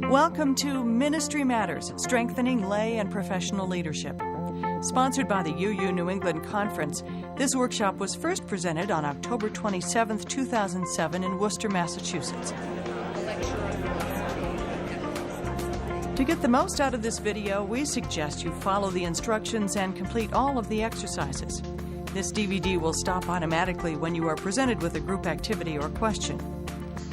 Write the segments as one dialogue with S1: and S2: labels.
S1: Welcome to Ministry Matters, Strengthening Lay and Professional Leadership. Sponsored by the UU New England Conference, this workshop was first presented on October 27, 2007 in Worcester, Massachusetts. To get the most out of this video, we suggest you follow the instructions and complete all of the exercises. This DVD will stop automatically when you are presented with a group activity or question.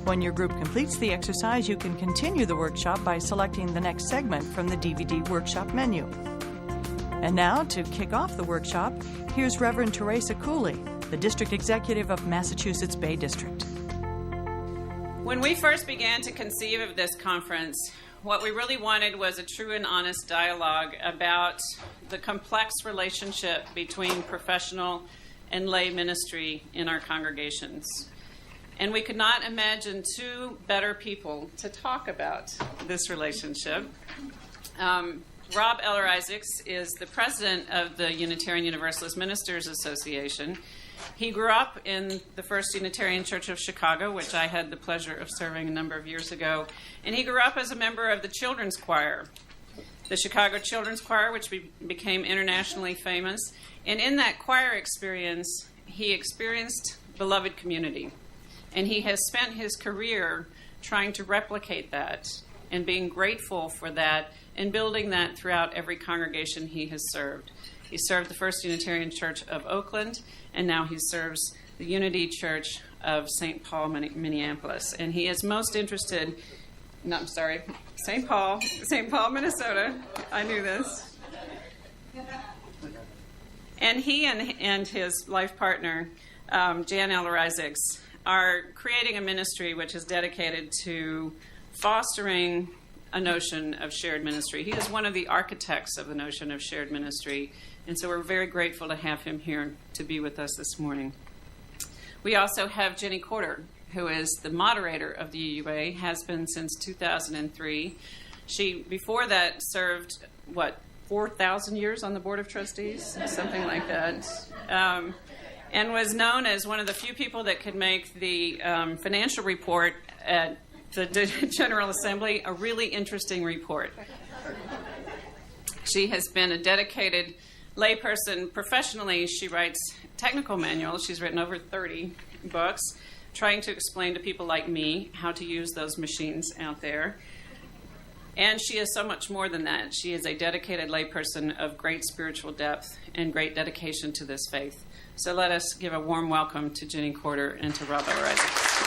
S1: When your group completes the exercise, you can continue the workshop by selecting the next segment from the DVD workshop menu. And now, to kick off the workshop, here's Reverend Teresa Cooley, the District Executive of Massachusetts Bay District.
S2: When we first began to conceive of this conference, what we really wanted was a true and honest dialogue about the complex relationship between professional and lay ministry in our congregations. And we could not imagine two better people to talk about this relationship. Rob Eller-Isaacs is the president of the Unitarian Universalist Ministers Association. He grew up in the First Unitarian Church of Chicago, which I had the pleasure of serving a number of years ago. And he grew up as a member of the children's choir, the Chicago Children's Choir, which became internationally famous. And in that choir experience, he experienced beloved community. And he has spent his career trying to replicate that and being grateful for that and building that throughout every congregation he has served. He served the First Unitarian Church of Oakland, and now he serves the Unity Church of St. Paul, Minneapolis. And he is most interested, St. Paul, Minnesota. I knew this. And he and his life partner, Jan Eller-Isaacs, are creating a ministry which is dedicated to fostering a notion of shared ministry. He is one of the architects of the notion of shared ministry, and so we're very grateful to have him here to be with us this morning. We also have Jenny Corder, who is the moderator of the UUA, has been since 2003. She, before that, served, 4,000 years on the Board of Trustees? Something like that. And was known as one of the few people that could make the financial report at the General Assembly a really interesting report. She has been a dedicated layperson. Professionally, she writes technical manuals. She's written over 30 books trying to explain to people like me how to use those machines out there. And she is so much more than that. She is a dedicated layperson of great spiritual depth and great dedication to this faith. So let us give a warm welcome to Jenny Corder and to Rob Eller-Isaacs.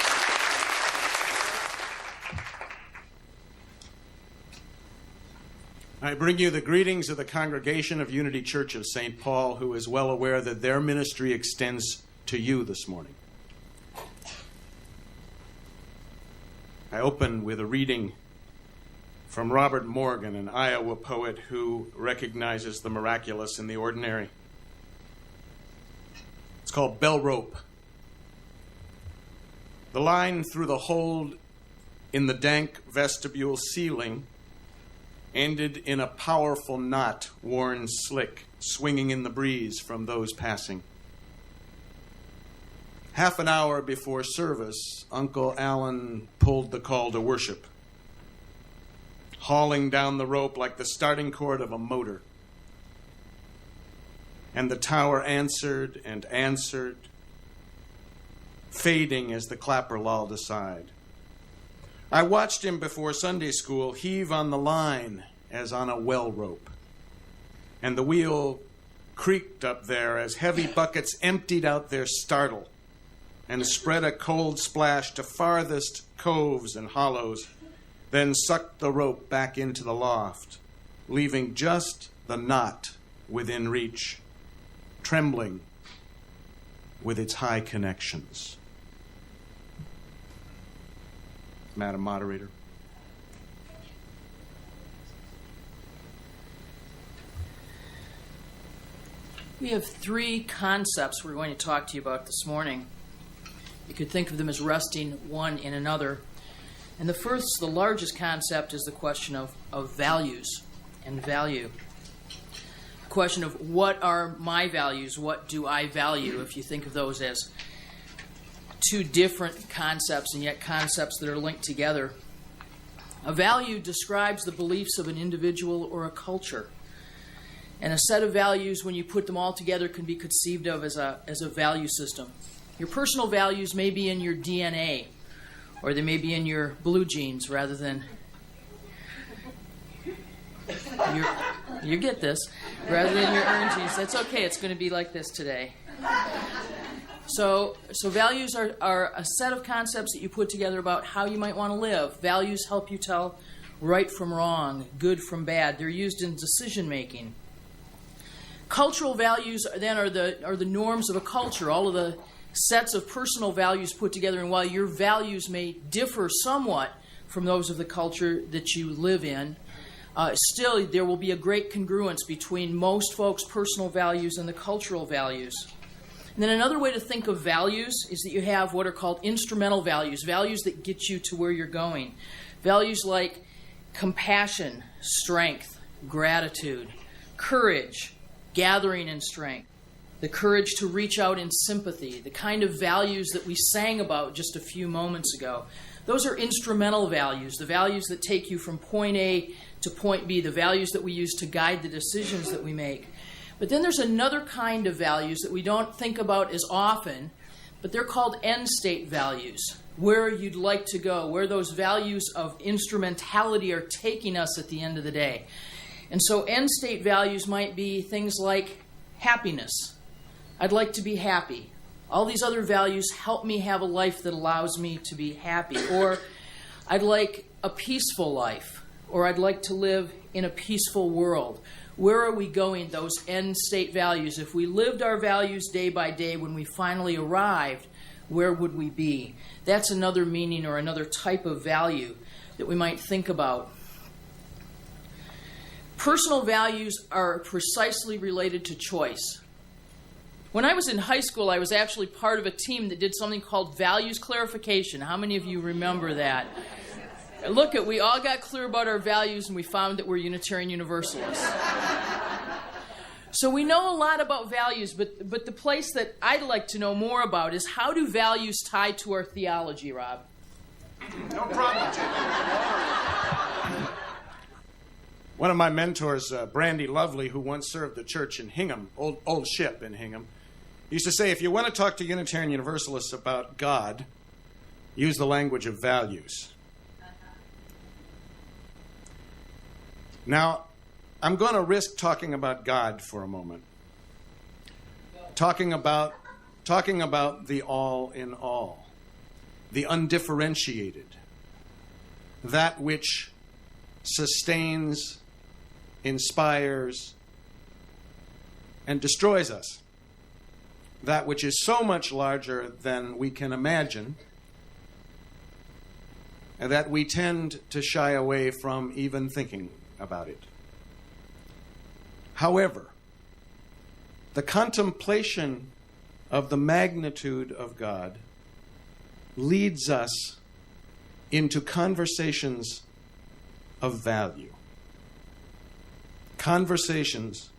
S3: I bring you the greetings of the congregation of Unity Church of St. Paul, who is well aware that their ministry extends to you this morning. I open with a reading from Robert Morgan, an Iowa poet who recognizes the miraculous in the ordinary. It's called Bell Rope. The line through the hole in the dank vestibule ceiling ended in a powerful knot worn slick, swinging in the breeze from those passing. Half an hour before service, Uncle Allen pulled the call to worship, hauling down the rope like the starting cord of a motor. And the tower answered and answered, fading as the clapper lulled aside. I watched him before Sunday school heave on the line as on a well rope. And the wheel creaked up there as heavy buckets emptied out their startle and spread a cold splash to farthest coves and hollows, then sucked the rope back into the loft, leaving just the knot within reach, trembling with its high connections. Madam Moderator.
S4: We have three concepts we're going to talk to you about this morning. You could think of them as resting one in another. And the first, the largest concept is the question of values and value. The question of what are my values, what do I value, if you think of those as two different concepts and yet concepts that are linked together. A value describes the beliefs of an individual or a culture. And a set of values, when you put them all together, can be conceived of as a value system. Your personal values may be in your DNA, or they may be in your blue jeans rather than you get this, rather than your orange jeans. That's okay, it's going to be like this today. So values are a set of concepts that you put together about how you might want to live. Values help you tell right from wrong, good from bad. They're used in decision making. Cultural values then are the norms of a culture, all of the sets of personal values put together. And while your values may differ somewhat from those of the culture that you live in, still there will be a great congruence between most folks' personal values and the cultural values. And then another way to think of values is that you have what are called instrumental values, values that get you to where you're going. Values like compassion, strength, gratitude, courage, gathering in strength, the courage to reach out in sympathy, the kind of values that we sang about just a few moments ago. Those are instrumental values, the values that take you from point A to point B, the values that we use to guide the decisions that we make. But then there's another kind of values that we don't think about as often, but they're called end-state values, where you'd like to go, where those values of instrumentality are taking us at the end of the day. And so end-state values might be things like happiness. I'd like to be happy. All these other values help me have a life that allows me to be happy. Or I'd like a peaceful life. Or I'd like to live in a peaceful world. Where are we going, those end-state values? If we lived our values day by day, when we finally arrived, where would we be? That's another meaning or another type of value that we might think about. Personal values are precisely related to choice. When I was in high school, I was actually part of a team that did something called values clarification. How many of you remember that? Look, we all got clear about our values, and we found that we're Unitarian Universalists. So we know a lot about values, but the place that I'd like to know more about is, how do values tie to our theology, Rob?
S3: No problem, Jim. One of my mentors, Brandy Lovely, who once served the church in Hingham, old ship in Hingham, used to say, if you want to talk to Unitarian Universalists about God, use the language of values. Now, I'm going to risk talking about God for a moment. Talking about the all in all, the undifferentiated, that which sustains, inspires, and destroys us, that which is so much larger than we can imagine, and that we tend to shy away from even thinking about it. However, the contemplation of the magnitude of God leads us into conversations of value. Conversations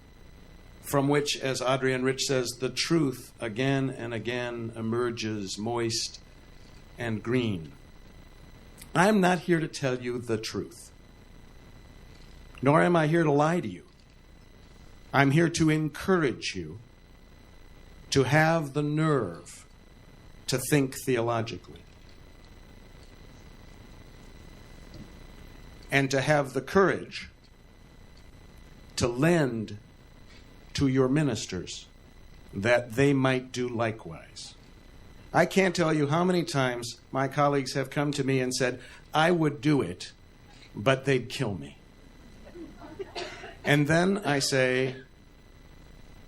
S3: from which, as Adrienne Rich says, the truth again and again emerges moist and green. I'm not here to tell you the truth, nor am I here to lie to you. I'm here to encourage you to have the nerve to think theologically, and to have the courage to lend to your ministers that they might do likewise. I can't tell you how many times my colleagues have come to me and said, I would do it, but they'd kill me. And then I say,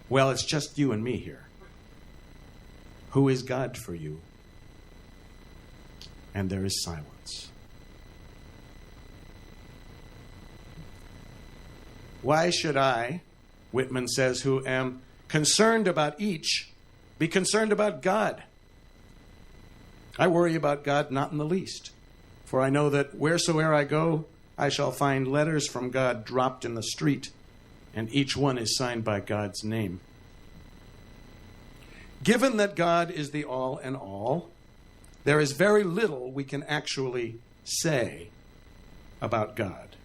S3: well, it's just you and me here. Who is God for you? And there is silence. Why should I, Whitman says, who am concerned about each, be concerned about God? I worry about God not in the least, for I know that wheresoever I go, I shall find letters from God dropped in the street, and each one is signed by God's name. Given that God is the all and all, there is very little we can actually say about God.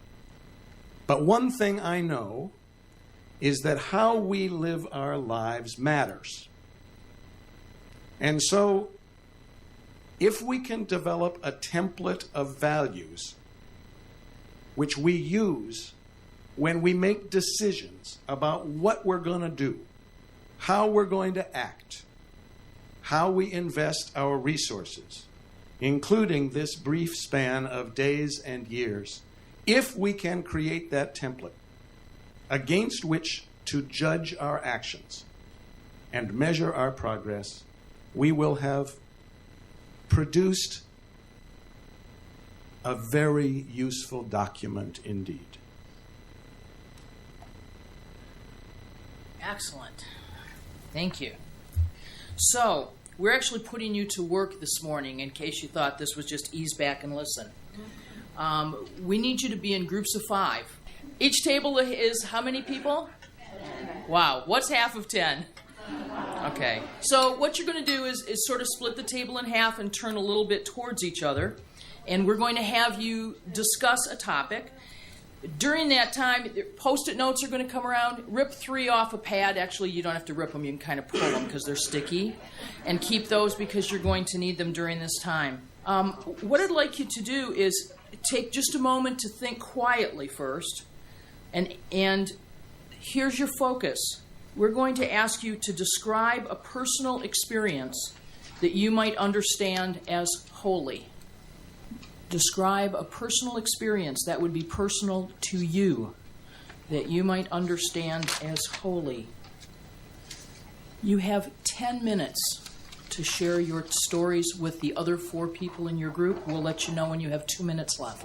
S3: But one thing I know is that how we live our lives matters. And so, if we can develop a template of values which we use when we make decisions about what we're going to do, how we're going to act, how we invest our resources, including this brief span of days and years, if we can create that template against which to judge our actions and measure our progress, we will have produced a very useful document indeed.
S4: Excellent. Thank you. So, we're actually putting you to work this morning in case you thought this was just ease back and listen. We need you to be in groups of 5. Each table is how many people? 10. Wow. What's half of 10? Okay. So what you're going to do is sort of split the table in half and turn a little bit towards each other. And we're going to have you discuss a topic. During that time, Post-it notes are going to come around. Rip 3 off a pad. Actually, you don't have to rip them. You can kind of pull them because they're sticky. And keep those because you're going to need them during this time. What I'd like you to do is take just a moment to think quietly first. And here's your focus. We're going to ask you to describe a personal experience that you might understand as holy. Describe a personal experience that would be personal to you, that you might understand as holy. You have 10 minutes to share your stories with the other 4 people in your group. We'll let you know when you have 2 minutes left.